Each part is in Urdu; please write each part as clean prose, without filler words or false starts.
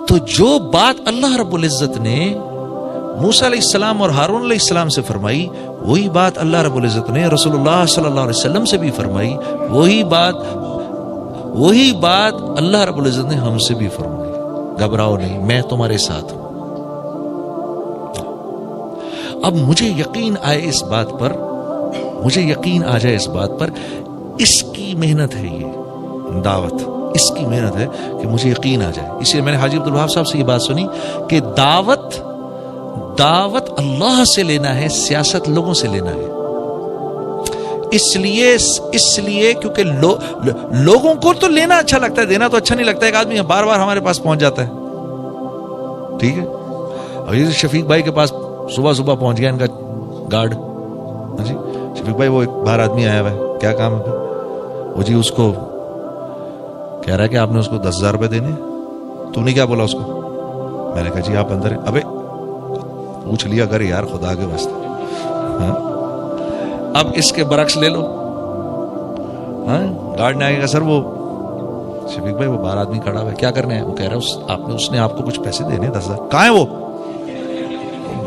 تو جو بات اللہ رب العزت نے موسیٰ علیہ السلام اور ہارون علیہ السلام سے فرمائی، وہی بات اللہ رب العزت نے رسول اللہ صلی اللہ علیہ وسلم سے بھی فرمائی، وہی بات اللہ رب العزت نے ہم سے بھی فرمائی، گھبراؤ نہیں، میں تمہارے ساتھ ہوں۔ اب مجھے یقین آئے اس بات پر، مجھے یقین آ جائے اس بات پر، اس کی محنت ہے، یہ دعوت اس کی محنت ہے کہ مجھے یقین آ جائے۔ اس لیے میں نے حاجی عبدالوہاب صاحب سے یہ بات سنی کہ دعوت اللہ سے لینا ہے، سیاست لوگوں سے لینا ہے۔ اس لیے کیونکہ لوگوں کو تو لینا اچھا لگتا ہے، دینا تو اچھا نہیں لگتا ہے۔ ایک آدمی بار بار ہمارے پاس پہنچ جاتا ہے، ٹھیک ہے، اور یہ شفیق بھائی کے پاس صبح پہنچ گیا ان کا گارڈ، جی شفیق بھائی وہ ایک باہر آدمی آیا ہوا ہے، کیا کام ہے؟ وہ جی اس کو کہہ رہا ہے کہ آپ نے اس کو 10,000 روپے دینے۔ تو نے کیا بولا اس کو؟ میں نے کہا جی آپ اندر، ابے پوچھ لیا کر یار خدا کے واسطے، اب اس کے برعکس لے لو۔ گارڈ نے آگے کہا سر وہ شفیق بھائی وہ باہر آدمی کھڑا ہوا ہے، کیا کرنا ہے؟ وہ کہہ رہا ہے اس نے آپ کو کچھ پیسے دینے 10,000۔ کہاں ہے وہ؟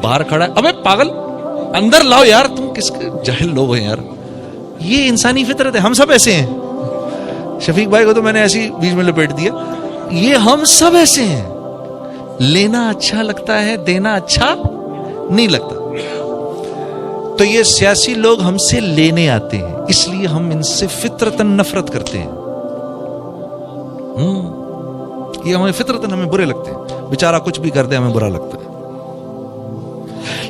باہر کھڑا ہے۔ ابے پاگل اندر لاؤ یار، تم کس جاہل لوگ ہیں یار، یہ انسانی فطرت ہے، ہم سب ایسے ہیں۔ شفیق بھائی کو تو میں نے ایسی بیچ میں لپیٹ دیا، یہ ہم سب ایسے ہیں، لینا اچھا لگتا ہے، دینا اچھا نہیں لگتا۔ تو یہ سیاسی لوگ ہم سے لینے آتے ہیں، اس لیے ہم ان سے فطرتاً نفرت کرتے ہیں، یہ ہمیں فطرتاً ہمیں برے لگتے ہیں، بیچارہ کچھ بھی کر دے ہمیں برا لگتا ہے۔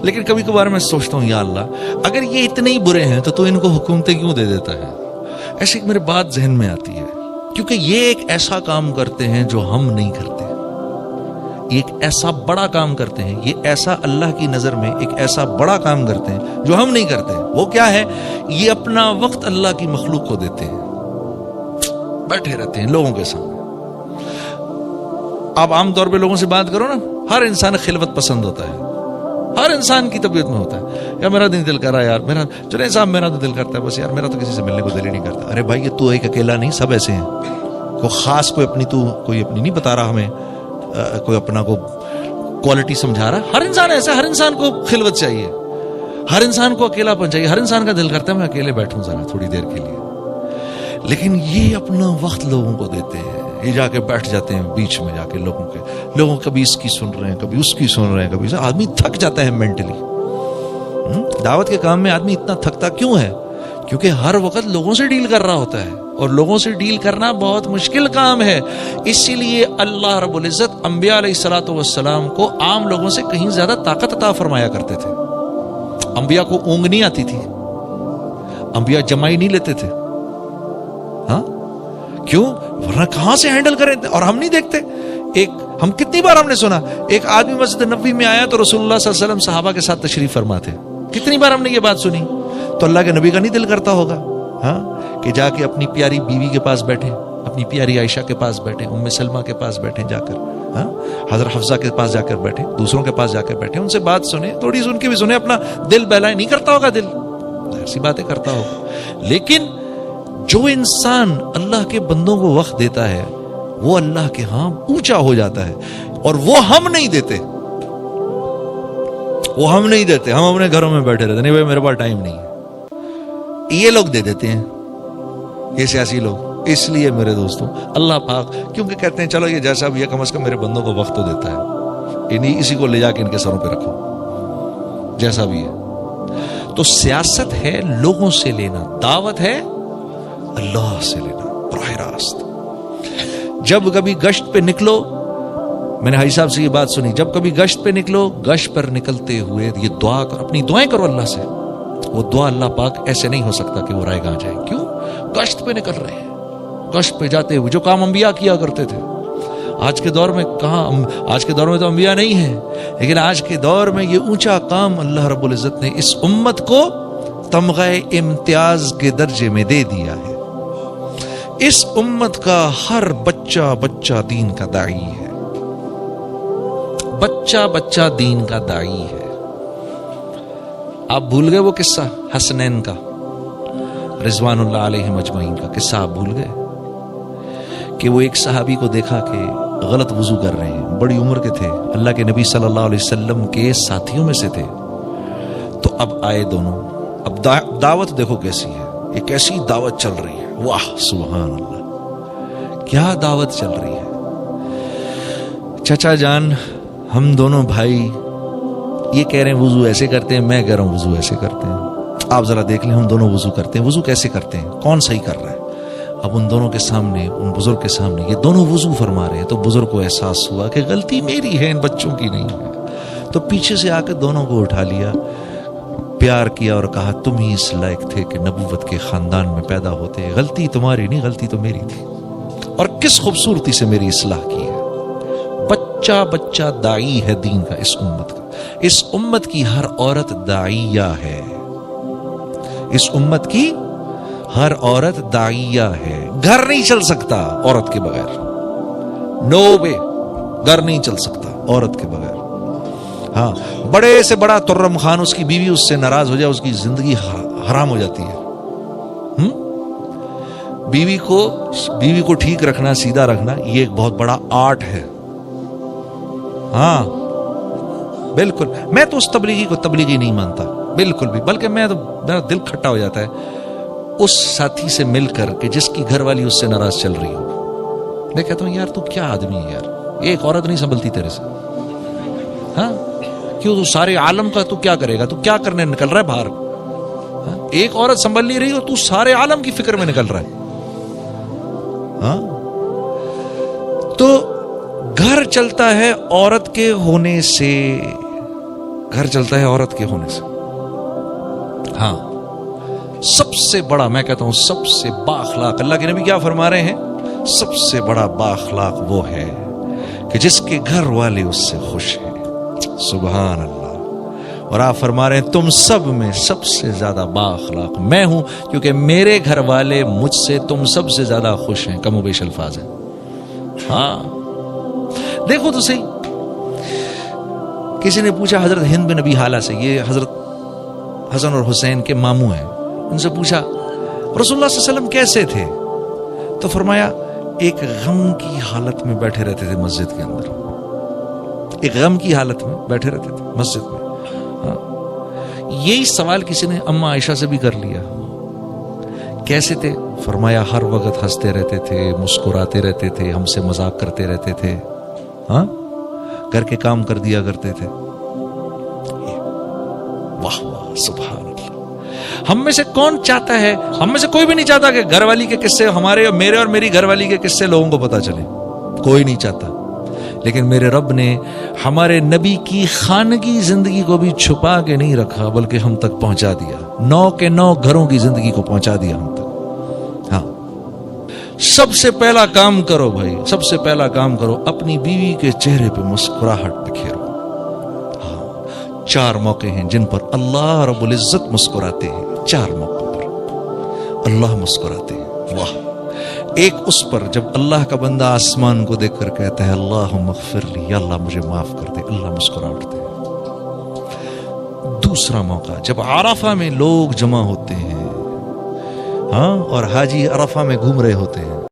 لیکن کبھی کبھار میں سوچتا ہوں یا اللہ اگر یہ اتنے ہی برے ہیں تو ان کو حکومتیں کیوں دے دیتا ہے؟ ایسی ایک میرے بات ذہن میں آتی ہے، کیونکہ یہ ایک ایسا کام کرتے ہیں جو ہم نہیں کرتے، ایک ایسا بڑا کام کرتے ہیں، یہ ایسا اللہ کی نظر میں ایک ایسا بڑا کام کرتے ہیں جو ہم نہیں کرتے۔ وہ کیا ہے؟ یہ اپنا وقت اللہ کی مخلوق کو دیتے ہیں، بیٹھے رہتے ہیں لوگوں کے سامنے۔ آپ عام طور پہ لوگوں سے بات کرو نا، ہر انسان خلوت پسند ہوتا ہے، ہر انسان کی طبیعت میں ہوتا ہے، یا میرا دل کر رہا ہے یار، میرا جنید صاحب میرا تو دل کرتا ہے بس یار، میرا تو کسی سے ملنے کو دل ہی نہیں کرتا۔ ارے بھائی یہ تو ایک اکیلا نہیں، سب ایسے ہیں، کوئی خاص کوئی اپنی نہیں بتا رہا ہمیں، کوئی اپنا کو کوالٹی سمجھا رہا۔ ہر انسان ایسا، ہر انسان کو خلوت چاہیے، ہر انسان کو اکیلا پن چاہیے، ہر انسان کا دل کرتا ہے میں اکیلے بیٹھوں ذرا تھوڑی دیر کے لیے۔ لیکن یہ اپنا وقت لوگوں کو دیتے ہیں، یہ جا کے بیٹھ جاتے ہیں بیچ میں جا کے لوگوں کبھی اس کی سن رہے ہیں، کبھی اس کی سن رہے ہیں، کبھی آدمی تھک جاتا ہے مینٹلی۔ دعوت کے کام میں آدمی اتنا تھکتا کیوں ہے؟ کیونکہ ہر وقت لوگوں سے ڈیل کر رہا ہوتا ہے، اور لوگوں سے ڈیل کرنا بہت مشکل کام ہے۔ اسی لیے اللہ رب العزت انبیاء علیہ الصلوۃ والسلام کو عام لوگوں سے کہیں زیادہ طاقت عطا فرمایا کرتے تھے۔ انبیاء کو اونگ نہیں آتی تھی، انبیاء جمائی نہیں لیتے تھے، ہاں کیوں؟ ورنہ کہاں سے ہینڈل کریں، اور ہم نہیں دیکھتے۔ ہم کتنی بار ہم نے سنا ایک آدمی مسجد نبوی میں آیا تو رسول اللہ صلی اللہ علیہ وسلم صحابہ کے ساتھ تشریف فرما تھے، کتنی بار ہم نے یہ بات سنی؟ تو اللہ کے نبی کا نہیں دل کرتا ہوگا کہ جا کے اپنی پیاری بیوی کے پاس بیٹھیں، اپنی پیاری عائشہ کے پاس بیٹھیں، ام سلمہ کے پاس بیٹھیں، جا کر حضرت حفصہ کے پاس جا کر بیٹھیں، دوسروں کے پاس جا کر بیٹھیں، ان سے بات سنیں، تھوڑی سی ان کی بھی سنیں، اپنا دل بہلائیں۔ نہیں کرتا ہوگا دل، ایسی باتیں کرتا ہوگا۔ لیکن جو انسان اللہ کے بندوں کو وقت دیتا ہے وہ اللہ کے ہاں اونچا ہو جاتا ہے، اور وہ ہم نہیں دیتے، ہم اپنے گھروں میں بیٹھے رہتے، نہیں بھائی میرے پاس ٹائم نہیں ہے، یہ لوگ دے دیتے ہیں، یہ سیاسی لوگ۔ اس لیے میرے دوستوں اللہ پاک کیونکہ کہتے ہیں چلو یہ جیسا بھی ہے کم از کم میرے بندوں کو وقت تو دیتا ہے، اسی کو لے جا کے ان کے سروں پہ رکھو جیسا بھی ہے۔ تو سیاست ہے لوگوں سے لینا، دعوت ہے اللہ سے لینا براہ راست۔ جب کبھی گشت پہ نکلو، میں نے حاجی صاحب سے یہ بات سنی، جب کبھی گشت پہ نکلو، گشت پر نکلتے ہوئے یہ دعا کر، اپنی دعائیں کرو اللہ سے۔ وہ دعا اللہ پاک ایسے نہیں ہو سکتا کہ وہ رائے گاہ جائے، کیوں؟ گشت پہ نکل رہے ہیں، گشت پہ جاتے ہوئے جو کام انبیاء کیا کرتے تھے۔ آج کے دور میں کہاں، آج کے دور میں تو انبیاء نہیں ہیں، لیکن آج کے دور میں یہ اونچا کام اللہ رب العزت نے اس امت کو تمغہ امتیاز کے درجے میں دے دیا ہے۔ اس امت کا ہر بچہ دین کا داعی ہے، بچہ دین کا داعی ہے۔ آپ بھول گئے وہ قصہ حسنین کا، رضوان اللہ علیہ مجمعین کا قصہ آپ بھول گئے کہ وہ ایک صحابی کو دیکھا کہ غلط وضو کر رہے ہیں، بڑی عمر کے تھے, اللہ کے نبی صلی اللہ علیہ وسلم کے ساتھیوں میں سے تھے. تو اب آئے دونوں. اب دعوت دیکھو کیسی ہے, یہ کیسی دعوت چل رہی ہے, واہ سبحان اللہ, کیا دعوت چل رہی ہے. چچا جان, ہم دونوں بھائی یہ کہہ رہے ہیں وضو ایسے کرتے ہیں, میں کہہ رہا ہوں وضو ایسے کرتے ہیں. آپ ذرا دیکھ لیں, ہم دونوں وضو کرتے ہیں, وضو کیسے کرتے ہیں, کون صحیح کر رہا ہے. اب ان دونوں کے سامنے, ان بزرگ کے سامنے یہ دونوں وضو فرما رہے ہیں, تو بزرگ کو احساس ہوا کہ غلطی میری ہے, ان بچوں کی نہیں ہے. تو پیچھے سے آ کے دونوں کو اٹھا لیا, پیار کیا اور کہا تم ہی اس لائق تھے کہ نبوت کے خاندان میں پیدا ہوتے, غلطی تمہاری نہیں, غلطی تو میری تھی. اور کس خوبصورتی سے میری اصلاح کی ہے. بچہ بچہ داعی ہے دین کا اس امت کا. اس امت کی ہر عورت داعیہ ہے, اس امت کی ہر عورت داعیہ ہے. گھر نہیں چل سکتا عورت کے بغیر, نو وے, گھر نہیں چل سکتا عورت کے بغیر. ہاں, بڑے سے بڑا ترم خان اس کی بیوی اس سے ناراض ہو جائے, اس کی زندگی حرام ہو جاتی ہے. بیوی کو ٹھیک رکھنا, سیدھا رکھنا, یہ ایک بہت بڑا آرٹ ہے. ہاں بالکل, میں تو اس تبلیغی کو تبلیغی نہیں مانتا بالکل بھی, بلکہ میرا دل کھٹا ہو جاتا ہے اس ساتھی سے مل کر کہ جس کی گھر والی اس سے ناراض چل رہی ہو. میں کہتا ہوں یار تو کیا آدمی ہے یار, ایک عورت نہیں سنبھلتی تیرے سے. ہاں کیوں, تو سارے عالم کا تو کیا کرے گا, تو کیا کرنے نکل رہا ہے باہر. ایک عورت سنبھل نہیں رہی ہو, تو سارے عالم کی فکر میں نکل رہا ہے. ہاں, تو گھر چلتا ہے عورت کے ہونے سے, گھر چلتا ہے عورت کے ہونے سے. ہاں, سب سے بڑا, میں کہتا ہوں سب سے بااخلاق, اللہ کے نبی کیا فرما رہے ہیں, سب سے بڑا بااخلاق وہ ہے کہ جس کے گھر والے اس سے خوش ہیں. سبحان اللہ. اور آپ فرما رہے ہیں تم سب میں سب سے زیادہ بااخلاق میں ہوں, کیونکہ میرے گھر والے مجھ سے تم سب سے زیادہ خوش ہیں. کم و بیش الفاظ ہیں. ہاں دیکھو تو صحیح, کسی نے پوچھا حضرت ہند بن ابی حالہ سے, یہ حضرت حسن اور حسین کے ماموں ہیں, ان سے پوچھا رسول اللہ صلی اللہ علیہ وسلم کیسے تھے, تو فرمایا ایک غم کی حالت میں بیٹھے رہتے تھے مسجد کے اندر, ایک غم کی حالت میں بیٹھے رہتے تھے مسجد میں. ہاں, یہی سوال کسی نے اماں عائشہ سے بھی کر لیا, کیسے تھے, فرمایا ہر وقت ہنستے رہتے تھے, مسکراتے رہتے تھے, ہم سے مذاق کرتے رہتے تھے. ہاں, گھر کے کام کر دیا کرتے تھے. واہ واہ سبحان اللہ. ہم میں سے کون چاہتا ہے, ہم میں سے کوئی بھی نہیں چاہتا کہ گھر والی کے قصے, ہمارے اور میرے اور میری گھر والی کے قصے لوگوں کو پتا چلے, کوئی نہیں چاہتا. لیکن میرے رب نے ہمارے نبی کی خانگی زندگی کو بھی چھپا کے نہیں رکھا, بلکہ ہم تک پہنچا دیا. 9 کے 9 گھروں کی زندگی کو پہنچا دیا ہم تک. ہاں, سب سے پہلا کام کرو بھائی, سب سے پہلا کام کرو, اپنی بیوی کے چہرے پہ مسکراہٹ بکھیرو. ہاں, 4 موقع ہیں جن پر اللہ رب العزت مسکراتے ہیں. 4 موقع پر اللہ مسکراتے ہیں. واہ, ایک اس پر جب اللہ کا بندہ آسمان کو دیکھ کر کہتا ہے اللہم اغفر لی, یا اللہ مجھے معاف کر دے, اللہ مسکرا اٹھتے ہیں. دوسرا موقع جب عرفہ میں لوگ جمع ہوتے ہیں, ہاں, اور حاجی عرفہ میں گھوم رہے ہوتے ہیں,